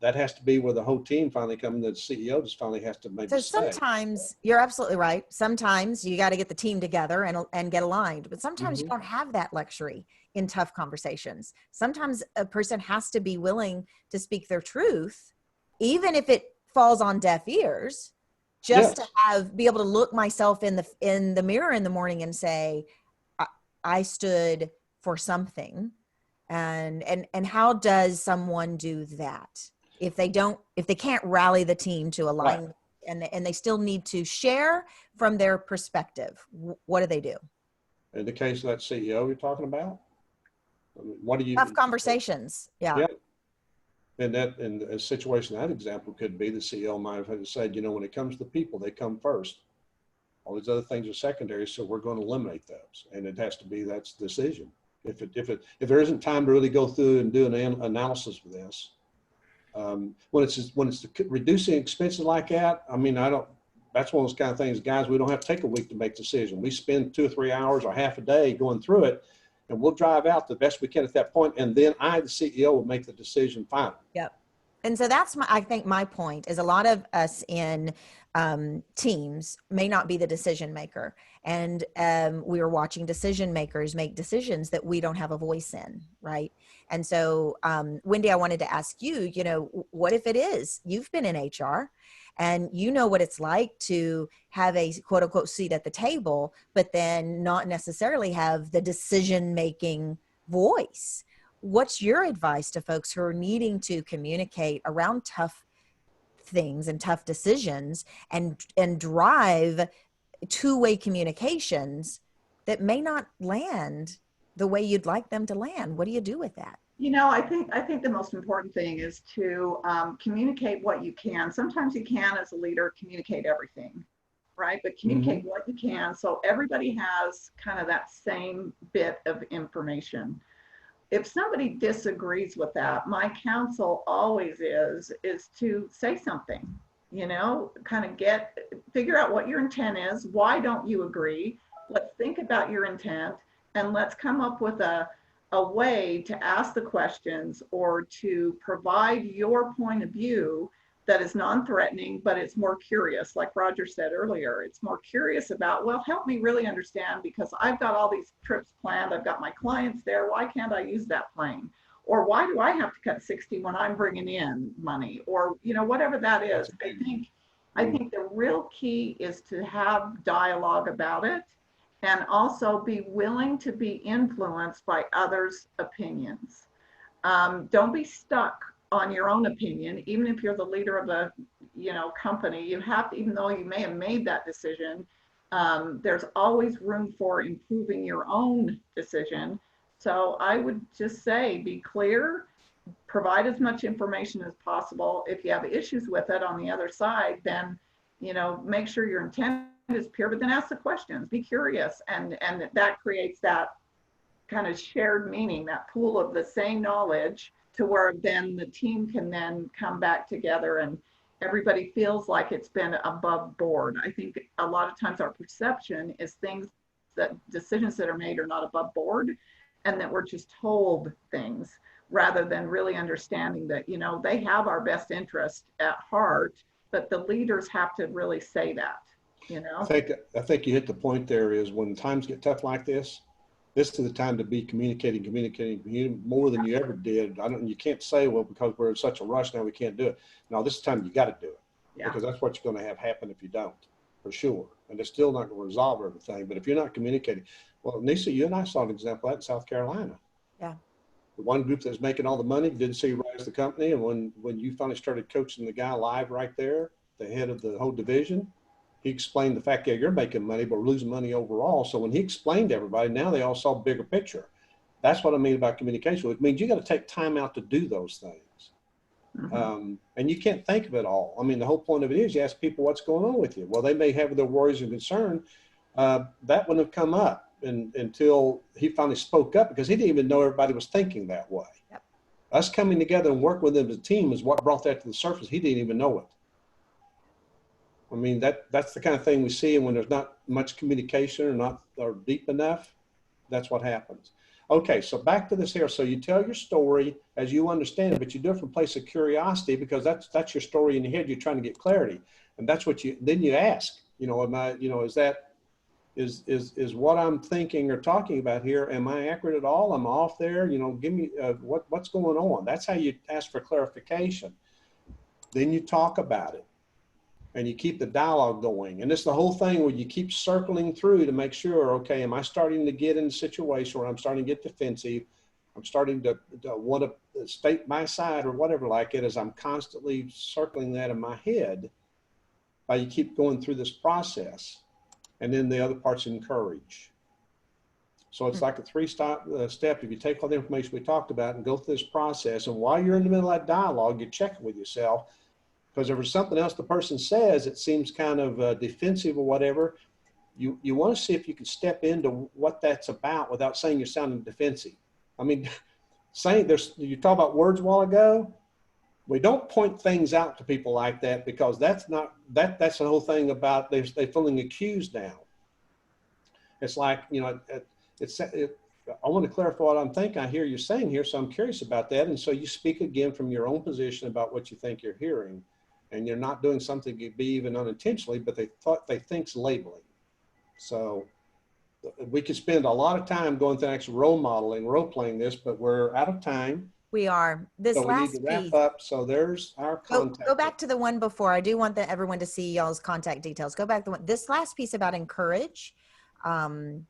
S2: That has to be where the whole team finally comes, the CEO just finally has to make.
S1: So sometimes you're absolutely right. Sometimes you got to get the team together and get aligned, but sometimes you don't have that luxury in tough conversations. Sometimes a person has to be willing to speak their truth, even if it falls on deaf ears, just to be able to look myself in the mirror in the morning and say, I stood for something. And how does someone do that? If they can't rally the team to align, right, and they still need to share from their perspective, what do they do?
S2: In the case of that CEO you're talking about, what do you?
S1: Tough conversations. Yeah.
S2: And a situation, that example could be the CEO might have said, when it comes to people, they come first. All these other things are secondary, so we're going to eliminate those. And it has to be, that's the decision. If there isn't time to really go through and do an analysis for this, when it's reducing expenses like that, I mean, that's one of those kind of things, guys, we don't have to take a week to make decisions. We spend 2 or 3 hours or half a day going through it, and we'll drive out the best we can at that point. And then the CEO, will make the decision final.
S1: Yep. And so that's I think my point is, a lot of us in teams may not be the decision maker. And we are watching decision makers make decisions that we don't have a voice in, right? And so, Wendy, I wanted to ask you, what if it is, you've been in HR and you know what it's like to have a quote unquote seat at the table, but then not necessarily have the decision-making voice. What's your advice to folks who are needing to communicate around tough things and tough decisions and drive two-way communications that may not land the way you'd like them to land? What do you do with that?
S3: I think the most important thing is to communicate what you can. Sometimes you can, as a leader, communicate everything, right? But communicate what you can, so everybody has kind of that same bit of information. If somebody disagrees with that, my counsel always is to say something, kind of figure out what your intent is. Why don't you agree? Let's think about your intent, and let's come up with a way to ask the questions or to provide your point of view that is non-threatening, but it's more curious. Like Roger said earlier, it's more curious about, well, help me really understand, because I've got all these trips planned. I've got my clients there. Why can't I use that plane? Or why do I have to cut 60 when I'm bringing in money? Or, you know, whatever that is. I think the real key is to have dialogue about it, and also be willing to be influenced by others' opinions. Don't be stuck on your own opinion. Even if you're the leader of a, you know, company, you have to, even though you may have made that decision, there's always room for improving your own decision. So I would just say, be clear, provide as much information as possible. If you have issues with it on the other side, then, you know, make sure your intent is pure, but then ask the questions, be curious. And that creates that kind of shared meaning, that pool of the same knowledge, to where then the team can then come back together and everybody feels like it's been above board. I think a lot of times our perception is decisions that are made are not above board, and that we're just told things, rather than really understanding that, you know, they have our best interest at heart, but the leaders have to really say that, you know.
S2: I think you hit the point there. Is when times get tough like this is the time to be communicating more than you ever did. You can't say, well, because we're in such a rush now, we can't do it. No, this is the time you got to do it, because that's what you're going to have happen if you don't, for sure. And it's still not going to resolve everything. But if you're not communicating, well, Nisa, you and I saw an example of that in South Carolina.
S1: Yeah.
S2: The one group that was making all the money didn't see you rise the company. And when you finally started coaching the guy live right there, the head of the whole division, he explained the fact that you're making money, but we're losing money overall. So when he explained to everybody, now they all saw a bigger picture. That's what I mean about communication. It means you got to take time out to do those things. Mm-hmm. And you can't think of it all. I mean, the whole point of it is you ask people what's going on with you. Well, they may have their worries and concern. That wouldn't have come up until he finally spoke up, because he didn't even know everybody was thinking that way. Yep. Us coming together and working with him as a team is what brought that to the surface. He didn't even know it. I mean, that's the kind of thing we see, and when there's not much communication or deep enough, that's what happens. Okay, so back to this here. So you tell your story as you understand it, but you do it from a place of curiosity, because that's your story in your head. You're trying to get clarity, and that's what then you ask. You know, is what I'm thinking or talking about here, am I accurate at all? Am I off there? You know, give me what's going on. That's how you ask for clarification. Then you talk about it. And you keep the dialogue going. And it's the whole thing where you keep circling through to make sure, okay, am I starting to get in a situation where I'm starting to get defensive? I'm starting to want to state my side or whatever like it, as I'm constantly circling that in my head. While you keep going through this process. And then the other part's encourage. So it's like a three-step. If you take all the information we talked about and go through this process, and while you're in the middle of that dialogue, you're checking with yourself. Because if there's something else the person says, it seems kind of defensive or whatever, you want to see if you can step into what that's about without saying you're sounding defensive. I mean, you talked about words a while ago. We don't point things out to people like that, because that's the whole thing about they're feeling accused now. It's like, you know, I want to clarify what I'm thinking. I hear you saying here, so I'm curious about that. And so you speak again from your own position about what you think you're hearing. And you're not doing something to be even unintentionally, but they think's labeling. So we could spend a lot of time going through actual role modeling, role playing this, but we're out of time.
S1: We are. This
S2: so
S1: last
S2: we need to wrap
S1: piece,
S2: up. So there's our contact.
S1: Go back to the one before. I do want everyone to see y'all's contact details. Go back to this last piece about encourage. I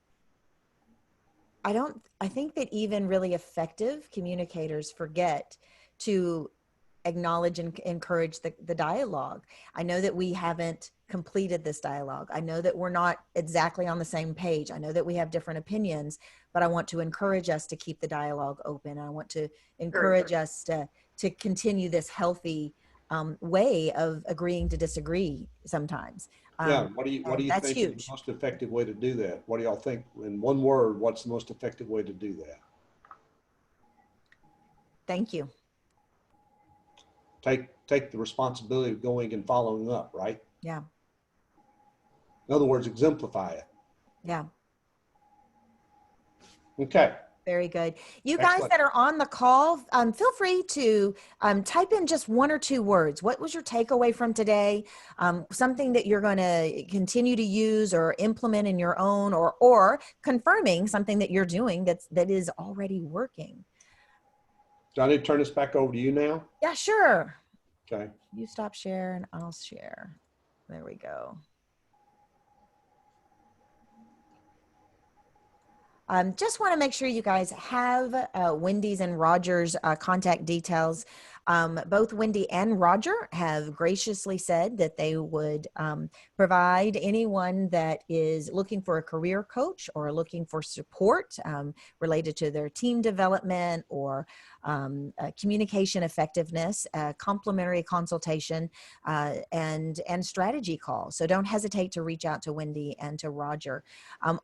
S1: think that even really effective communicators forget to acknowledge and encourage the dialogue. I know that we haven't completed this dialogue. I know that we're not exactly on the same page. I know that we have different opinions, but I want to encourage us to keep the dialogue open. I want to encourage us to continue this healthy way of agreeing to disagree sometimes.
S2: What do you think is the most effective way to do that? What do y'all think, in one word, what's the most effective way to do that?
S1: Thank you.
S2: Take the responsibility of going and following up, right?
S1: Yeah.
S2: In other words, exemplify it.
S1: Yeah.
S2: Okay.
S1: Very good. You guys
S2: Excellent.
S1: that are on the call, feel free to type in just 1 or 2 words. What was your takeaway from today? Something that you're going to continue to use or implement in your own, or confirming something that you're doing that is already working.
S2: Do I need to turn this back over to you now?
S1: Yeah, sure.
S2: Okay.
S1: You stop share and I'll share. There we go. Just want to make sure you guys have Wendy's and Roger's contact details. Both Wendy and Roger have graciously said that they would provide anyone that is looking for a career coach or looking for support related to their team development or communication effectiveness, complimentary consultation, and strategy calls. So don't hesitate to reach out to Wendy and to Roger.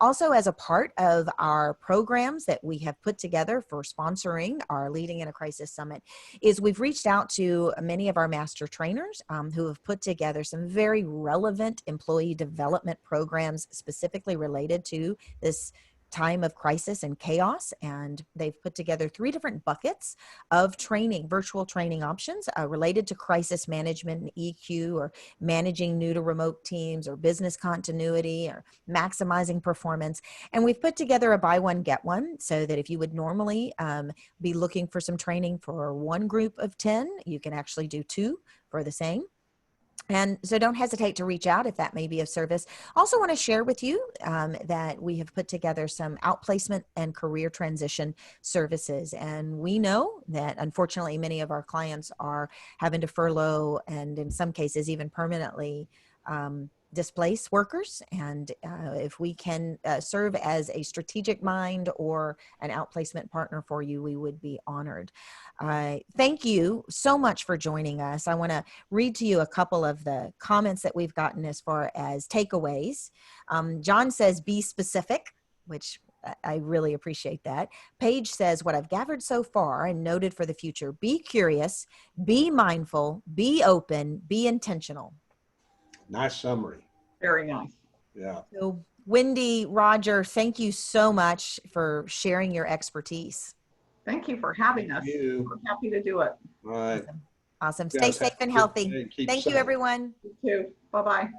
S1: Also, as a part of our programs that we have put together for sponsoring our Leading in a Crisis Summit, is we've reached out to many of our master trainers who have put together some very relevant employee development programs specifically related to this time of crisis and chaos. And they've put together 3 different buckets of training, virtual training options related to crisis management and EQ, or managing new to remote teams, or business continuity, or maximizing performance. And we've put together a buy one, get one, so that if you would normally be looking for some training for 1 group of 10, you can actually do 2 for the same. And so don't hesitate to reach out if that may be of service. Also want to share with you that we have put together some outplacement and career transition services. And we know that unfortunately many of our clients are having to furlough and in some cases even permanently displace workers. And if we can serve as a strategic mind or an outplacement partner for you, we would be honored. Thank you so much for joining us. I want to read to you a couple of the comments that we've gotten as far as takeaways. John says, be specific, which I really appreciate that. Paige says, what I've gathered so far and noted for the future: be curious, be mindful, be open, be intentional.
S2: Nice summary.
S3: Very nice.
S2: Yeah.
S1: So Wendy, Roger, thank you so much for sharing your expertise.
S3: Thank you for having
S2: Thank
S3: us.
S2: you.
S3: We're happy to do it.
S2: All right.
S1: Awesome. Stay
S2: Guys,
S1: safe
S2: have
S1: and
S2: a good
S1: healthy.
S2: day. Keep
S1: Thank you,
S2: safe.
S1: everyone.
S3: You too. Bye-bye.
S2: Bye.